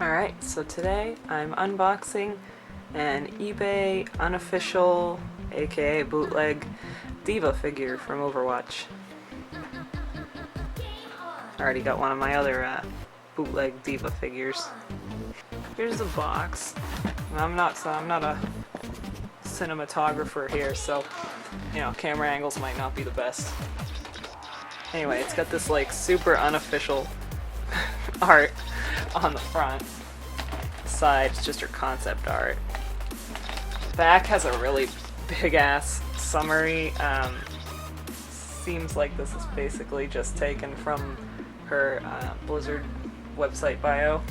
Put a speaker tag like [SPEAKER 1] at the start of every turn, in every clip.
[SPEAKER 1] Alright, so today I'm unboxing an eBay unofficial, aka bootleg, D.Va figure from Overwatch. I already got one of my other bootleg D.Va figures. Here's the box. I'm not a cinematographer here, so camera angles might not be the best. Anyway, it's got this like super unofficial art on the front. The side is just her concept art. The back has a really big ass summary. Seems like this is basically just taken from her Blizzard website bio.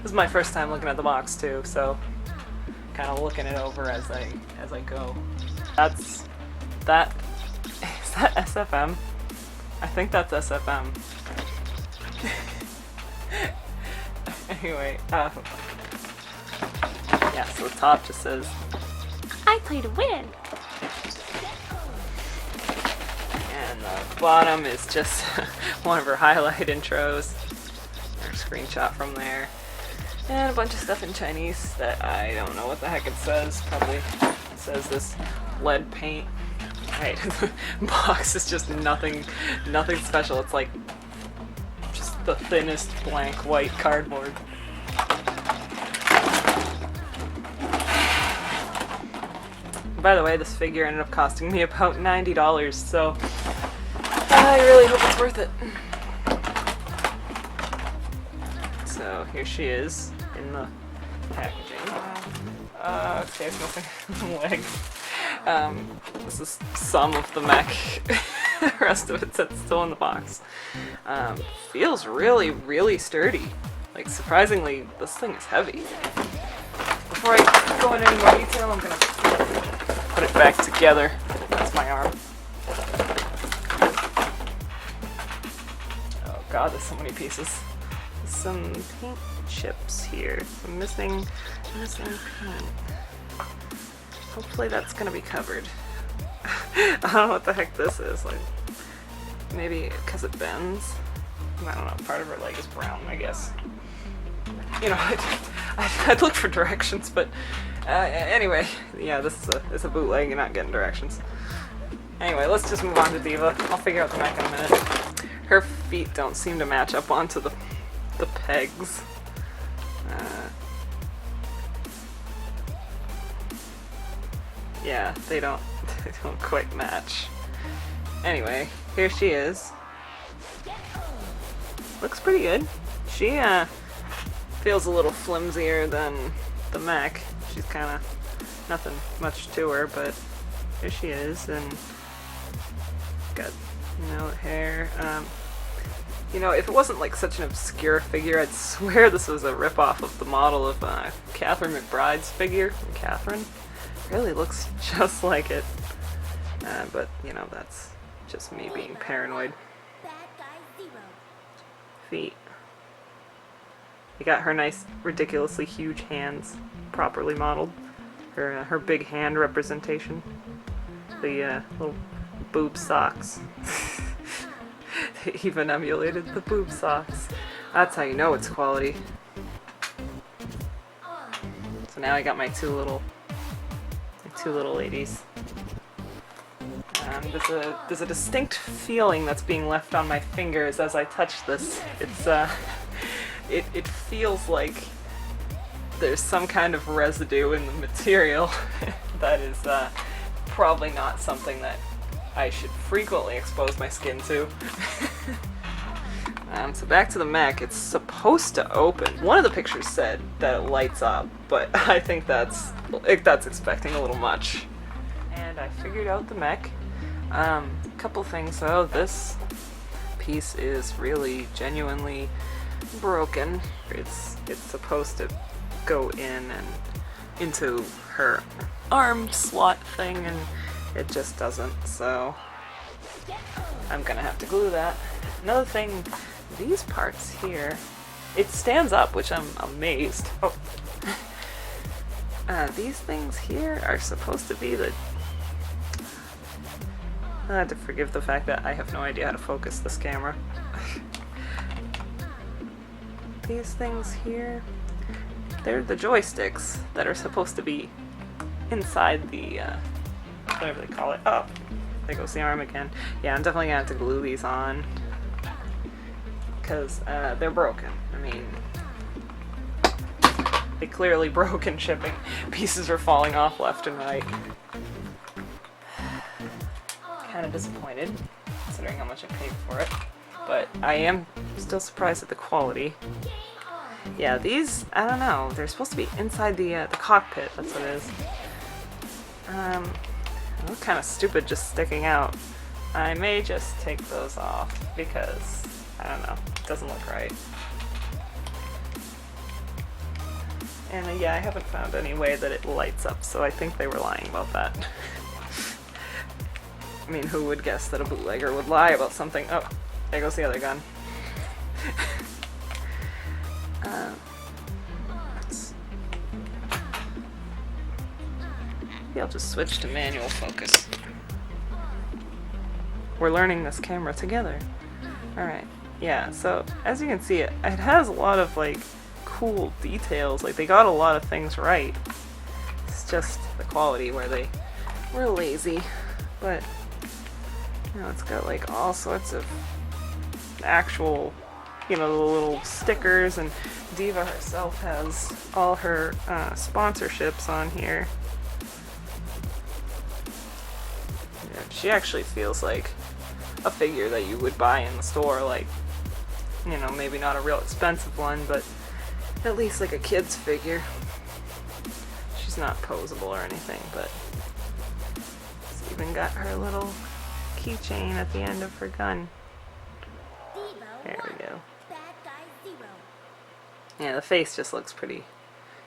[SPEAKER 1] This is my first time looking at the box too, so kind of looking it over as I go. Is that SFM? I think that's SFM. Anyway, yeah, so the top just says, "I play to win." And the bottom is just one of her highlight intros, or screenshot from there. And a bunch of stuff in Chinese that I don't know what the heck it says. Probably says this lead paint. Right, the box is just nothing special. It's like just the thinnest blank white cardboard. By the way, this figure ended up costing me about $90, so I really hope it's worth it. So here she is in the packaging. Okay, it's missing legs. This is some of the mech. The rest of it's still in the box. Feels really sturdy. Like, surprisingly, this thing is heavy. Before I go into any more detail, I'm gonna put it back together. That's my arm. Oh god, there's so many pieces. Some paint chips here. I'm missing paint. Hopefully that's gonna be covered. I don't know what the heck this is. Like, maybe because it bends. I don't know. Part of her leg is brown, I guess. I'd look for directions, but anyway, yeah, this is a bootleg. You're not getting directions. Anyway, let's just move on to D.Va. I'll figure out the mech in a minute. Her feet don't seem to match up onto the pegs. Yeah, they don't quite match. Anyway, here she is. Looks pretty good. She feels a little flimsier than the mech. She's kind of nothing much to her, but here she is, and got hair. If it wasn't like such an obscure figure, I'd swear this was a ripoff of the model of Catherine McBride's figure. Catherine really looks just like it, but that's just me being paranoid. Feet. You got her nice, ridiculously huge hands, properly modeled. Her big hand representation. The little boob socks. They even emulated the boob socks. That's how you know it's quality. So now I got my two little ladies. There's a distinct feeling that's being left on my fingers as I touch this. It feels like there's some kind of residue in the material that is probably not something that I should frequently expose my skin to. So back to the mech. It's supposed to open. One of the pictures said that it lights up, but I think that's expecting a little much. And I figured out the mech. Couple things though. This piece is really genuinely broken. It's supposed to go in and into her arm slot thing, and it just doesn't, so I'm gonna have to glue that. Another thing, these parts here, it stands up, which I'm amazed. Oh. These things here are supposed to be the... I have to forgive the fact that I have no idea how to focus this camera. these things here, they're the joysticks that are supposed to be inside the, whatever they call it. Oh, there goes the arm again. Yeah, I'm definitely gonna have to glue these on, because they're broken. I mean, they clearly broke in shipping. Pieces are falling off left and right. Kind of disappointed, considering how much I paid for it. But I am still surprised at the quality. Yeah, these, I don't know, they're supposed to be inside the cockpit, that's what it is. They look kind of stupid just sticking out. I may just take those off because, I don't know, it doesn't look right. And yeah, I haven't found any way that it lights up, so I think they were lying about that. I mean, who would guess that a bootlegger would lie about something? Oh, there goes the other gun. Maybe I'll just switch to manual focus. We're learning this camera together. Alright, yeah, so as you can see, it has a lot of like cool details. Like, they got a lot of things right. It's just the quality where they were lazy. But, you know, it's got like all sorts of actual, you know, the little stickers, and D.Va herself has all her sponsorships on here. Yeah, she actually feels like a figure that you would buy in the store, like, you know, maybe not a real expensive one, but at least like a kid's figure. She's not posable or anything, but it's even got her little keychain at the end of her gun. There we go. Yeah, the face just looks pretty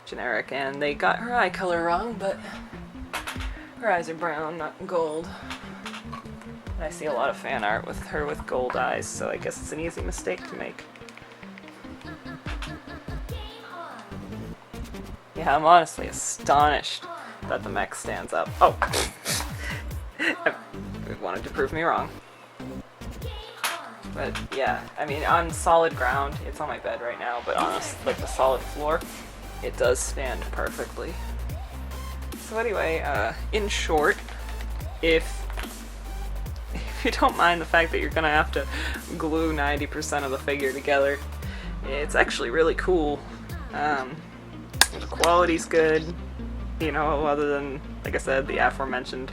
[SPEAKER 1] generic, and they got her eye color wrong, but her eyes are brown, not gold. And I see a lot of fan art with her with gold eyes, so I guess it's an easy mistake to make. Yeah, I'm honestly astonished that the mech stands up. Oh! It wanted to prove me wrong. But yeah, I mean, on solid ground, it's on my bed right now, but on like the solid floor, it does stand perfectly. So anyway, in short, if you don't mind the fact that you're gonna have to glue 90% of the figure together, it's actually really cool. The quality's good, you know, other than, like I said, the aforementioned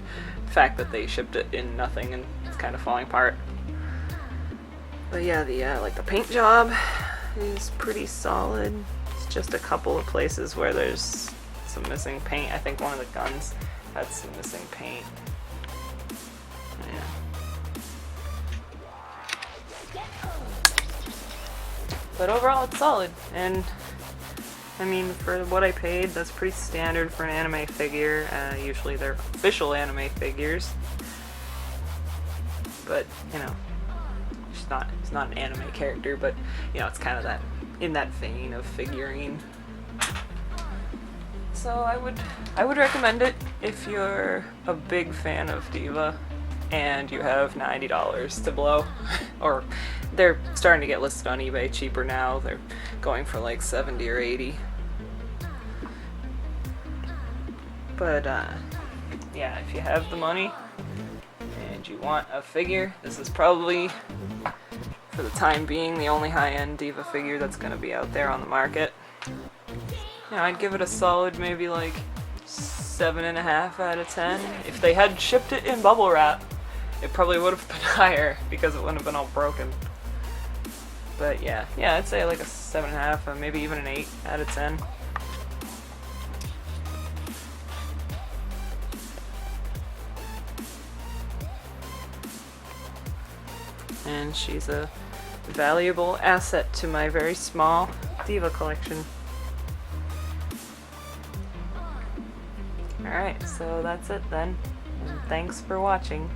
[SPEAKER 1] fact that they shipped it in nothing and it's kind of falling apart. But yeah, like the paint job is pretty solid. It's just a couple of places where there's some missing paint. I think one of the guns had some missing paint. Yeah. But overall, it's solid, and I mean, for what I paid, that's pretty standard for an anime figure. Usually they're official anime figures, but you know, it's not an anime character, but you know, it's kind of that, in that vein of figurine. So I would recommend it if you're a big fan of D.Va and you have $90 to blow. Or they're starting to get listed on eBay cheaper now. They're going for like 70 or 80. But yeah, if you have the money and you want a figure, this is probably, for the time being, the only high-end D.Va figure that's going to be out there on the market. Yeah, I'd give it a solid maybe like 7.5 out of 10. If they had shipped it in bubble wrap, it probably would have been higher because it wouldn't have been all broken. But yeah, I'd say like a 7.5 or maybe even an 8 out of 10. And she's a valuable asset to my very small D.Va collection. Alright, so that's it then, and thanks for watching.